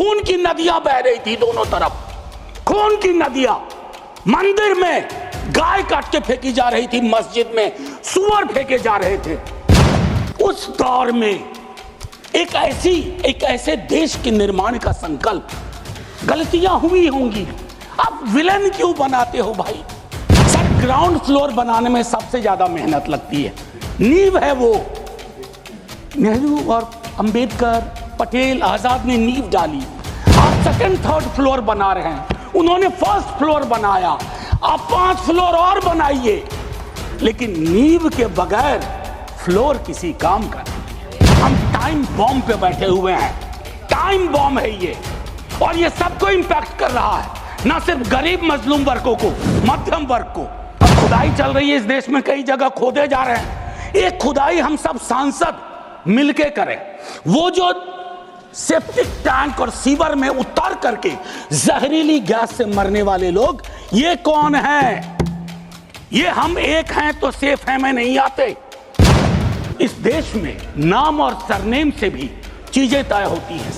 खून की नदियां बह रही थी दोनों तरफ, खून की नदियां। मंदिर में गाय काट के फेंकी जा रही थी, मस्जिद में सूअर फेंके जा रहे थे। उस दौर में एक ऐसे देश के निर्माण का संकल्प, गलतियां हुई होंगी, अब विलन क्यों बनाते हो भाई? सर, ग्राउंड फ्लोर बनाने में सबसे ज्यादा मेहनत लगती है, नींव है वो। नेहरू और अंबेडकर, पटेल, आजाद ने नींव डाली। आप सेकंड थर्ड फ्लोर बना रहे हैं, उन्होंने फर्स्ट फ्लोर बनाया, आप 5 फ्लोर और बनाइए, लेकिन नींव के बगैर फ्लोर किसी काम का नहीं। हम टाइम बॉम्ब पे बैठे हुए हैं, टाइम बॉम्ब है ये, और ये सबको इंपैक्ट कर रहा है, ना सिर्फ गरीब मजलूम वर्गों को, मध्यम वर्ग को। अब खुदाई चल रही है इस देश में, कई जगह खोदे जा रहे हैं। एक खुदाई हम सब सांसद मिलके करें। वो जो सेप्टिक टैंक और सीवर में उतर करके जहरीली गैस से मरने वाले लोग, ये कौन है? ये हम एक हैं तो सेफ है में नहीं आते। इस देश में नाम और सरनेम से भी चीजें तय होती हैं।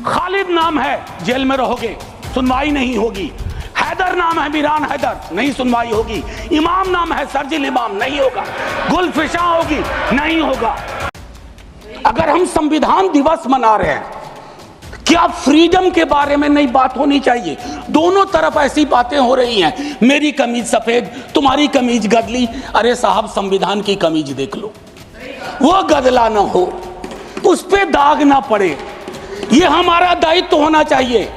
खालिद नाम है, जेल में रहोगे, सुनवाई नहीं होगी। हैदर नाम है, मीरान हैदर, नहीं सुनवाई होगी। इमाम नाम है, सर्जिल इमाम, नहीं होगा। गुलफिशा होगी, नहीं होगा। अगर हम संविधान दिवस मना रहे हैं, क्या फ्रीडम के बारे में नहीं बात होनी चाहिए? दोनों तरफ ऐसी बातें हो रही हैं, मेरी कमीज सफेद, तुम्हारी कमीज गदली। अरे साहब, संविधान की कमीज देख लो, वो गदला ना हो, उस पे दाग ना पड़े। ये हमारा दायित्व होना चाहिए।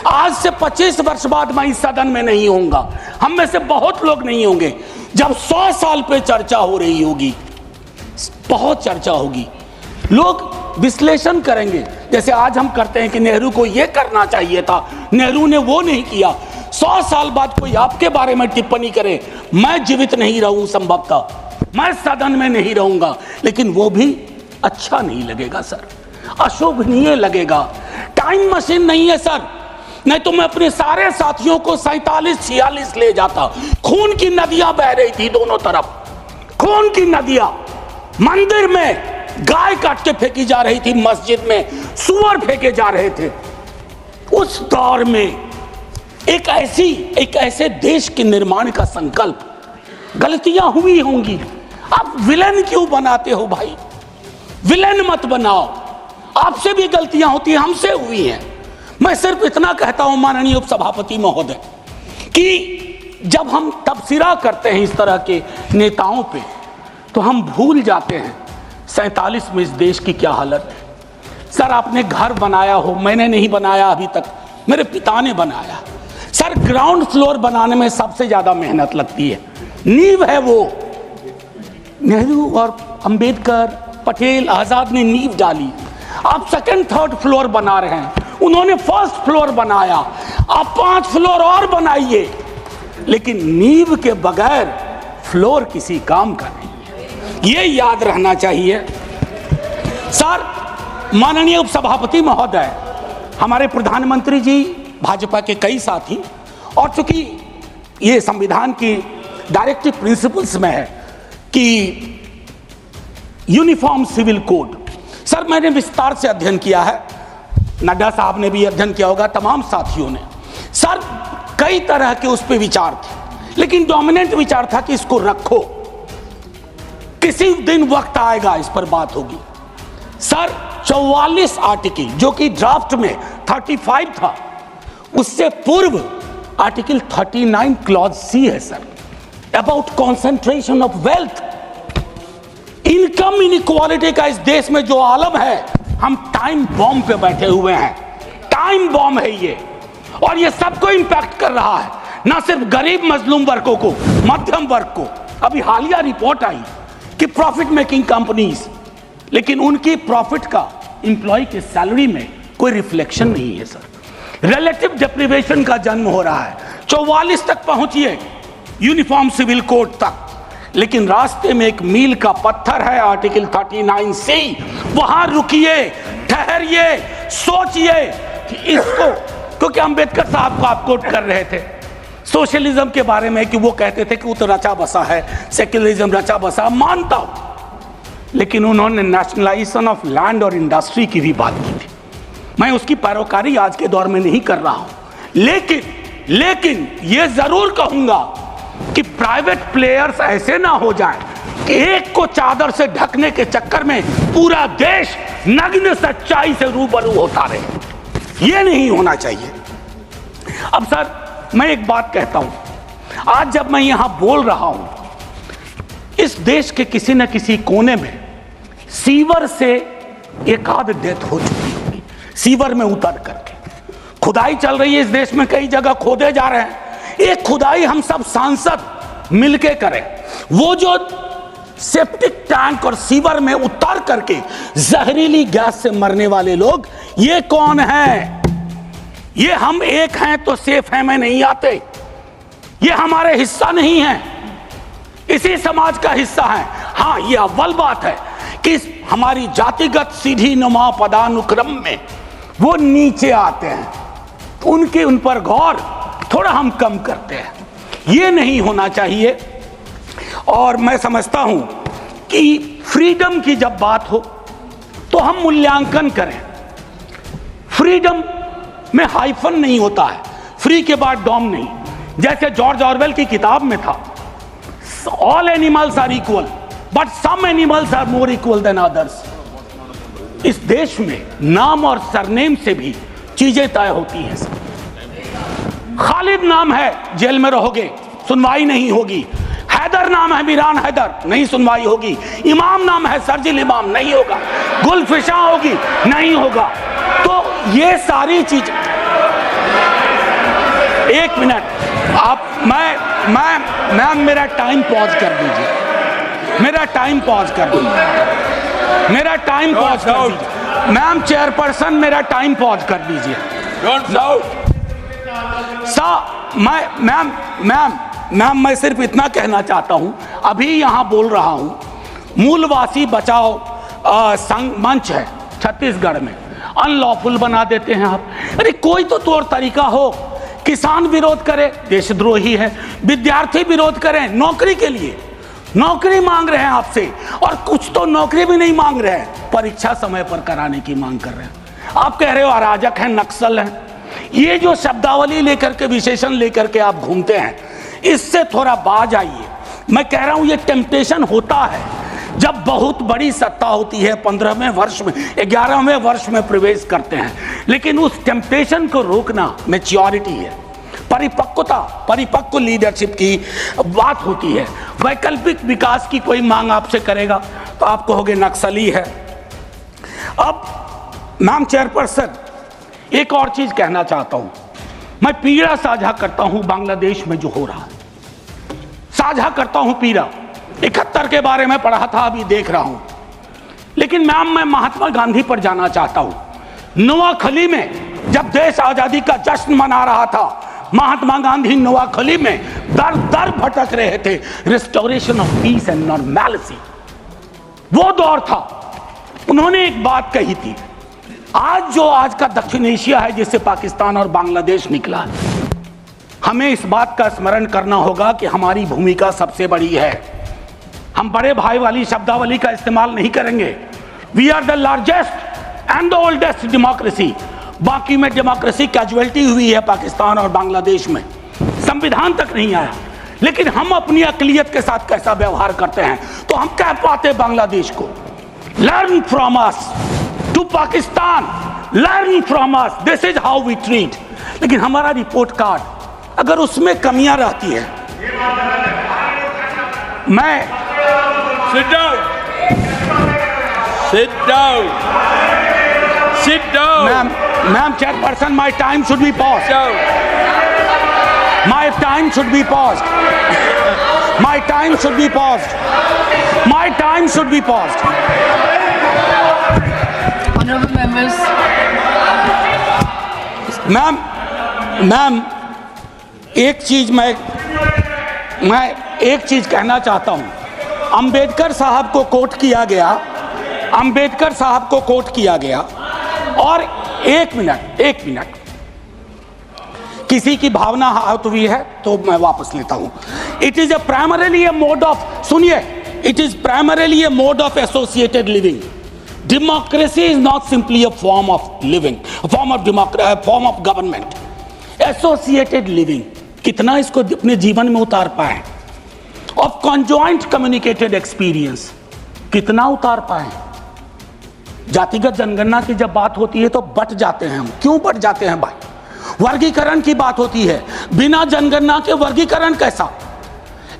आज से 25 वर्ष बाद मैं इस सदन में नहीं होऊंगा, हम में से बहुत लोग नहीं होंगे। जब 100 साल पे चर्चा हो रही होगी, बहुत चर्चा होगी, लोग विश्लेषण करेंगे, जैसे आज हम करते हैं कि नेहरू को यह करना चाहिए था, नेहरू ने वो नहीं किया। 100 साल बाद कोई आपके बारे में टिप्पणी करे, मैं जीवित नहीं रहूं, संभवतः मैं सदन में नहीं रहूंगा, लेकिन वो भी अच्छा नहीं लगेगा सर, अशोभनीय लगेगा। टाइम मशीन नहीं है सर, नहीं तो मैं अपने सारे साथियों को 47-46 ले जाता। खून की नदियां बह रही थी दोनों तरफ, खून की नदियां। मंदिर में गाय काट के फेंकी जा रही थी, मस्जिद में सूअर फेंके जा रहे थे। उस दौर में एक ऐसे देश के निर्माण का संकल्प, गलतियां हुई होंगी, अब विलन क्यों बनाते हो भाई? विलन मत बनाओ, आपसे भी गलतियां होती हैं, हमसे हुई हैं। मैं सिर्फ इतना कहता हूं माननीय उपसभापति महोदय, कि जब हम तबसरा करते हैं इस तरह के नेताओं पे, तो हम भूल जाते हैं 47 में इस देश की क्या हालत है। सर, आपने घर बनाया हो, मैंने नहीं बनाया अभी तक, मेरे पिता ने बनाया। सर, ग्राउंड फ्लोर बनाने में सबसे ज्यादा मेहनत लगती है, नींव है वो। नेहरू और अंबेडकर, पटेल, आजाद ने नींव डाली। आप सेकंड थर्ड फ्लोर बना रहे हैं, उन्होंने फर्स्ट फ्लोर बनाया, आप 5 फ्लोर और बनाइए, लेकिन नींव के बगैर फ्लोर किसी काम का नहीं। ये याद रहना चाहिए सर। माननीय उपसभापति महोदय, हमारे प्रधानमंत्री जी, भाजपा के कई साथी, और चूंकि ये संविधान की डायरेक्टिव प्रिंसिपल्स में है कि यूनिफॉर्म सिविल कोड, सर मैंने विस्तार से अध्ययन किया है, नड्डा साहब ने भी अध्ययन किया होगा, तमाम साथियों ने। सर, कई तरह के उस पर विचार थे, लेकिन डोमिनेंट विचार था कि इसको रखो, किसी दिन वक्त आएगा इस पर बात होगी। सर, 44 आर्टिकल, जो कि ड्राफ्ट में 35 था, उससे पूर्व आर्टिकल 39 क्लॉज सी है sir, about concentration of wealth. Income inequality का इस देश में जो आलम है, हम टाइम बॉम्ब पे बैठे हुए हैं, टाइम बॉम्ब है ये, और ये सबको इंपैक्ट कर रहा है, ना सिर्फ गरीब मजलूम वर्गों को, मध्यम वर्ग को। अभी हालिया रिपोर्ट आई कि प्रॉफिट मेकिंग कंपनीज, लेकिन उनकी प्रॉफिट का एम्प्लॉय के सैलरी में कोई रिफ्लेक्शन नहीं है सर। रिलेटिव डिप्रीवेशन का जन्म हो रहा है। 44 तक पहुंचिए यूनिफॉर्म सिविल कोड तक, लेकिन रास्ते में एक मील का पत्थर है, आर्टिकल 39C। वहां रुकिए, ठहरिए, सोचिए कि इसको, क्योंकि अंबेडकर साहब को आप कोट कर रहे थे सोशलिज्म के बारे में, कि वो कहते थे कि वो तो रचा बसा है, सेक्युलरिज्म रचा बसा, मानता हूं, लेकिन उन्होंने नेशनलाइजेशन ऑफ लैंड और इंडस्ट्री की भी बात की थी। मैं उसकी पैरोकारी आज के दौर में नहीं कर रहा हूं, लेकिन ये जरूर कहूंगा कि प्राइवेट प्लेयर्स ऐसे ना हो जाएं कि एक को चादर से ढकने के चक्कर में पूरा देश नग्न सच्चाई से रूबरू होता रहे। ये नहीं होना चाहिए। अब सर, मैं एक बात कहता हूं, आज जब मैं यहां बोल रहा हूं, इस देश के किसी न किसी कोने में सीवर से एक आध डेथ हो चुकी होगी। सीवर में उतर करके खुदाई चल रही है इस देश में, कई जगह खोदे जा रहे हैं। एक खुदाई हम सब सांसद मिलके करें। वो जो सेप्टिक टैंक और सीवर में उतर करके जहरीली गैस से मरने वाले लोग, ये कौन है? ये हम एक हैं तो सेफ हैं में नहीं आते। ये हमारे हिस्सा नहीं है, इसी समाज का हिस्सा है। हाँ, ये अव्वल बात है कि हमारी जातिगत सीढ़ी नुमा पदानुक्रम में वो नीचे आते हैं, उनके उन पर गौर थोड़ा हम कम करते हैं। ये नहीं होना चाहिए। और मैं समझता हूं कि फ्रीडम की जब बात हो तो हम मूल्यांकन करें। फ्रीडम में हाइफन नहीं होता है, फ्री के बाद डॉम नहीं। जैसे जॉर्ज ऑरवेल की किताब में था, all animals are equal but some animals are more equal than others. इस देश में नाम और सरनेम से भी चीजें तय होती हैं। खालिद नाम है, जेल में रहोगे, सुनवाई नहीं होगी। हैदर नाम है, मीरान हैदर, नहीं सुनवाई होगी। इमाम नाम है, सरजिल इमाम, नहीं होगा। गुलफिशा होगी, नहीं होगा। तो ये सारी चीज, एक मिनट आप, मैं मेरा टाइम पॉज कर दीजिए, मेरा टाइम पॉज कर दीजिए, मेरा टाइम पॉज कर दीजिए। मैम चेयरपर्सन, मेरा टाइम पॉज कर दीजिए। मैम मैं सिर्फ इतना कहना चाहता हूं, अभी यहां बोल रहा हूं, मूलवासी बचाओ संघ मंच है छत्तीसगढ़ में, अनलॉफुल बना देते हैं आप। अरे कोई तो तौर तरीका हो। किसान विरोध करे, देशद्रोही है। विद्यार्थी विरोध करें, नौकरी के लिए नौकरी मांग रहे हैं आपसे, और कुछ तो नौकरी भी नहीं मांग रहे हैं, परीक्षा समय पर कराने की मांग कर रहे हैं। आप कह रहे हो अराजक हैं, नक्सल हैं। ये जो शब्दावली लेकर के, विशेषण लेकर के आप घूमते हैं, इससे थोड़ा बाज आइए। मैं कह रहा हूं ये टेम्पटेशन होता है जब बहुत बड़ी सत्ता होती है, 15वें वर्ष में, 11वें वर्ष में प्रवेश करते हैं। लेकिन उस टेम्पटेशन को रोकना मैच्योरिटी है, परिपक्वता, परिपक्व लीडरशिप की बात होती है। वैकल्पिक विकास की कोई मांग आपसे करेगा तो आप कहोगे नक्सली है। अब मैम चेयरपर्सन, एक और चीज कहना चाहता हूं। मैं पीड़ा साझा करता हूं बांग्लादेश में जो हो रहा है, साझा करता हूं पीड़ा। 71 के बारे में पढ़ा था, अभी देख रहा हूं। लेकिन मैम मैं महात्मा गांधी पर जाना चाहता हूं। नोआखली में जब देश आजादी का जश्न मना रहा था, महात्मा गांधी नोआखली में दर दर भटक रहे थे, restoration of peace and normality. वो दौर था। उन्होंने एक बात कही थी, आज का दक्षिण एशिया है जिससे पाकिस्तान और बांग्लादेश निकला है, हमें इस बात का स्मरण करना होगा कि हमारी भूमिका सबसे बड़ी है। हम बड़े भाई वाली शब्दावली का इस्तेमाल नहीं करेंगे। We are the largest and the oldest democracy. बाकी में डेमोक्रेसी कैजुअलिटी हुई है पाकिस्तान और बांग्लादेश में, संविधान तक नहीं आया। लेकिन हम अपनी अकलियत के साथ कैसा व्यवहार करते हैं, तो हम कह पाते बांग्लादेश को, learn from us, to Pakistan, learn from us, this is how we treat. लेकिन हमारा रिपोर्ट कार्ड, अगर उसमें कमियां रहती है, मैं Sit down. Sit down. Sit down. Ma'am, chairperson, my time should be paused. Sit down. My time should be paused. My time should be paused. My time should be paused. Honorable members. Ma'am एक चीज मैं एक चीज कहना चाहता हूं। अंबेडकर साहब को कोट किया गया, अंबेडकर साहब को कोट किया गया। और एक मिनट, किसी की भावना आहत हुई है तो मैं वापस लेता हूं। It is primarily a mode of, सुनिए, it is primarily a mode of associated living Democracy is not simply a form of living, a form of democracy, a form of government. Associated living, कितना इसको अपने जीवन में उतार पाए? Of conjoint communicated experience, कितना उतार पाए? जातिगत जनगणना की जब बात होती है तो बट जाते हैं हम। क्यों बट जाते हैं भाई? वर्गीकरण की बात होती है, बिना जनगणना के वर्गीकरण कैसा?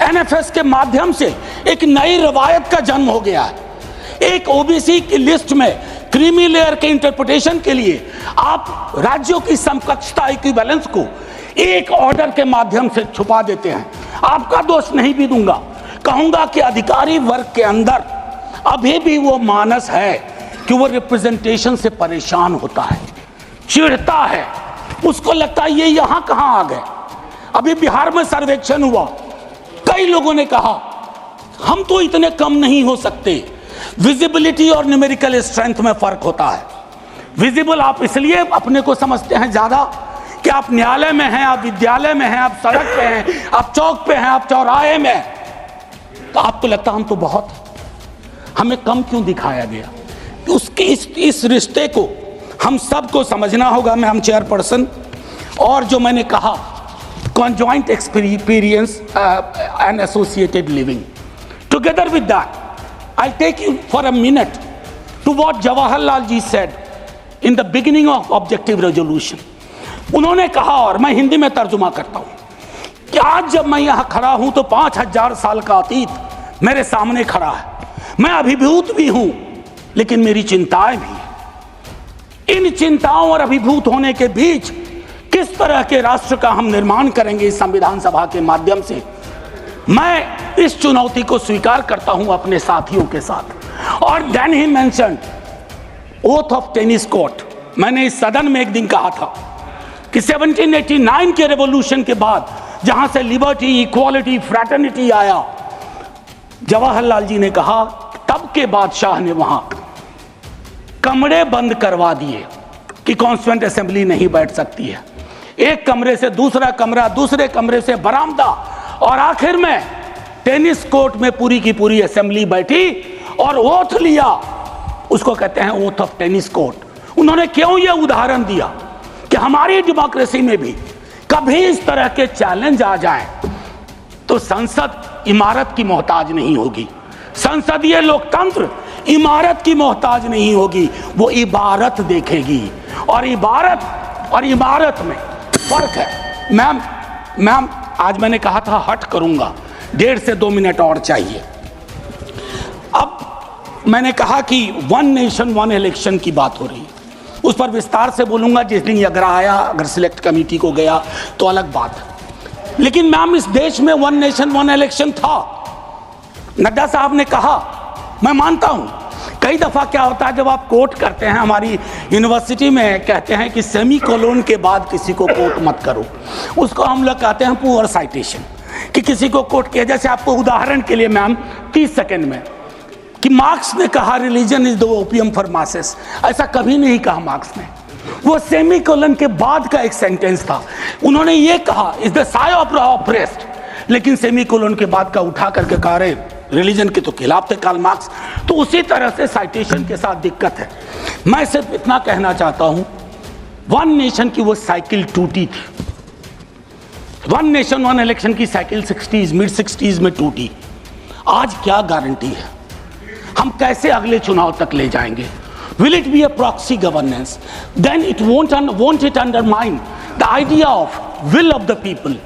एनएफएस के माध्यम से एक नई रवायत का जन्म हो गया है। एक ओबीसी की लिस्ट में क्रीमी लेयर के इंटरप्रिटेशन के लिए आप राज्यों की समकक्षता इक्विवेलेंस को एक ऑर्डर के माध्यम से छुपा देते हैं। आपका दोष नहीं भी दूंगा, कहूंगा कि अधिकारी वर्ग के अंदर अभी भी वो मानस है कि वो रिप्रेजेंटेशन से परेशान होता है, चिढ़ता है, उसको लगता है ये यहां कहां आ गए। अभी बिहार में सर्वेक्षण हुआ, कई लोगों ने कहा हम तो इतने कम नहीं हो सकते। विजिबिलिटी और न्यूमेरिकल स्ट्रेंथ में फर्क होता है। विजिबल आप इसलिए अपने को समझते हैं ज्यादा कि आप न्यायालय में हैं, आप विद्यालय में हैं, आप सड़क पे हैं, आप चौक पे हैं, आप चौराहे में हैं, तो आपको लगता हम तो बहुत, हमें कम क्यों दिखाया गया? उसके इस रिश्ते को हम सबको समझना होगा। मैम चेयरपर्सन, और जो मैंने कहा conjoint experience and associated living. Together with that, I'll take you for a minute to what Jawaharlal ji said in the beginning of objective resolution. उन्होंने कहा, और मैं हिंदी में तर्जुमा करता हूं, कि आज जब मैं यहां खड़ा हूं तो 5000 साल का अतीत मेरे सामने खड़ा है। मैं अभिभूत भी हूं, लेकिन मेरी चिंताएं भी हैं। इन चिंताओं और अभिभूत होने के बीच किस तरह के राष्ट्र का हम निर्माण करेंगे इस संविधान सभा के माध्यम से, मैं इस चुनौती को स्वीकार करता हूं अपने साथियों के साथ। और देन ही mentioned oath of tennis court. मैंने इस सदन में एक दिन कहा था कि 1789 के रेवोल्यूशन के बाद जहां से लिबर्टी, इक्वालिटी, फ्रैटर्निटी आया, जवाहरलाल जी ने कहा तब के बादशाह ने वहां कमरे बंद करवा दिए कि कॉन्स्टिट्यूएंट असेंबली नहीं बैठ सकती है। एक कमरे से दूसरा कमरा, दूसरे कमरे से बरामदा, और आखिर में टेनिस कोर्ट में पूरी की पूरी असेंबली बैठी और ओथ लिया। उसको कहते हैं ओथ ऑफ टेनिस कोर्ट। उन्होंने क्यों यह उदाहरण दिया कि हमारी डेमोक्रेसी में भी कभी इस तरह के चैलेंज आ जाए तो संसद इमारत की मोहताज नहीं होगी। संसदीय लोकतंत्र इमारत की मोहताज नहीं होगी, वो इबारत देखेगी। और इबारत और इमारत में फर्क है। मैम आज मैंने कहा था हट करूंगा, 1.5 से 2 मिनट और चाहिए। अब मैंने कहा कि वन नेशन वन इलेक्शन की बात हो रही है, उस पर विस्तार से बोलूंगा। जिस दिन अगर आया, अगर सिलेक्ट कमेटी को गया तो अलग बात है। लेकिन मैम इस देश में वन नेशन वन इलेक्शन था। नड्डा साहब ने कहा, मैं मानता हूं कई दफा क्या होता है जब आप कोट करते हैं, हमारी यूनिवर्सिटी में कहते हैं कि सेमी कोलोन के बाद किसी को कोट मत करो, उसको हम लोग कहते हैं पुअर साइटेशन, कि किसी को कोट किया। जैसे आपको उदाहरण के लिए मैम 30 सेकंड में, कि मार्क्स ने कहा religion is the opium for masses, ऐसा कभी नहीं कहा मार्क्स ने। वो सेमी कोलन के बाद का एक सेंटेंस था, उन्होंने ये कहा is the Sai of oppressed, लेकिन सेमी कोलन के बाद का उठा करके कहा रहे रिलीजन के तो खिलाफ थे कार्ल मार्क्स। तो उसी तरह से साइटेशन के साथ दिक्कत है। मैं सिर्फ इतना कहना चाहता हूं, वन नेशन की वो साइकिल टूटी थी। वन नेशन वन इलेक्शन की साइकिल 60s मिड 60s में टूटी। आज क्या गारंटी है हम कैसे अगले चुनाव तक ले जाएंगे? Will it be a proxy governance? Then it won't it undermine the idea of will of the people?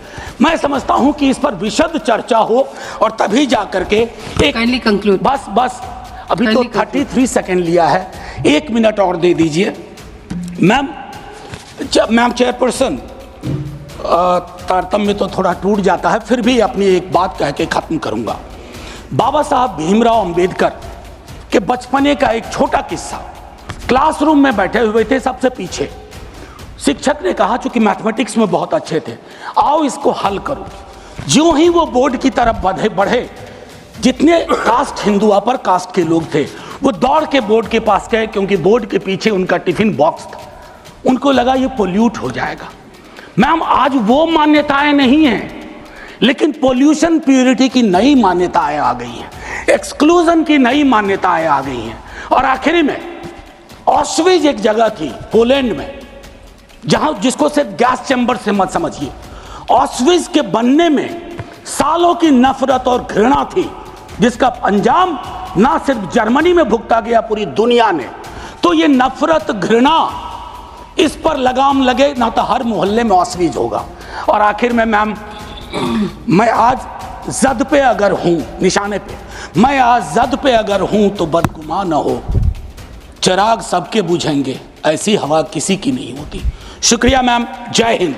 मैं समझता हूं कि इस पर विशद चर्चा हो और तभी जाकर के एक बस अभी तो 33 सेकंड लिया है, 1 मिनट और दे दीजिए। मैम चेयरपर्सन, तारतम्य तो थोड़ा टूट जाता है, फिर भी अपनी एक बात कह के खत्म करूंगा। बाबा साहब भीमराव अंबेडकर के बचपने का एक छोटा किस्सा। क्लासरूम में बैठे हुए थे सबसे पीछे, शिक्षक ने कहा चूंकि मैथमेटिक्स में बहुत अच्छे थे, आओ इसको हल करो। ज्यों ही वो बोर्ड की तरफ बढ़े, जितने कास्ट हिंदू अपर कास्ट के लोग थे वो दौड़ के बोर्ड के पास गए, क्योंकि बोर्ड के पीछे उनका टिफिन बॉक्स था। उनको लगा ये पोल्यूट हो जाएगा। मैम आज वो मान्यताएं नहीं हैं, लेकिन पोल्यूशन प्योरिटी की नई मान्यताएं आ गई हैं, एक्सक्लूजन की नई मान्यताएं आ गई हैं। और आखिरी में ऑस्विज एक जगह थी पोलैंड में, जहां जिसको सिर्फ गैस चैम्बर से मत समझिए। ऑस्विज के बनने में सालों की नफरत और घृणा थी, जिसका अंजाम ना सिर्फ जर्मनी में भुगता गया, पूरी दुनिया ने। तो ये नफरत घृणा, इस पर लगाम लगे ना तो हर मोहल्ले में ऑस्विज होगा। और आखिर में मैम, मैं आज जद पे अगर हूं, निशाने पे, मैं आज जद पे अगर हूं तो बदगुमान न हो, चिराग सबके बुझेंगे, ऐसी हवा किसी की नहीं होती। शुक्रिया मैम, जय हिंद।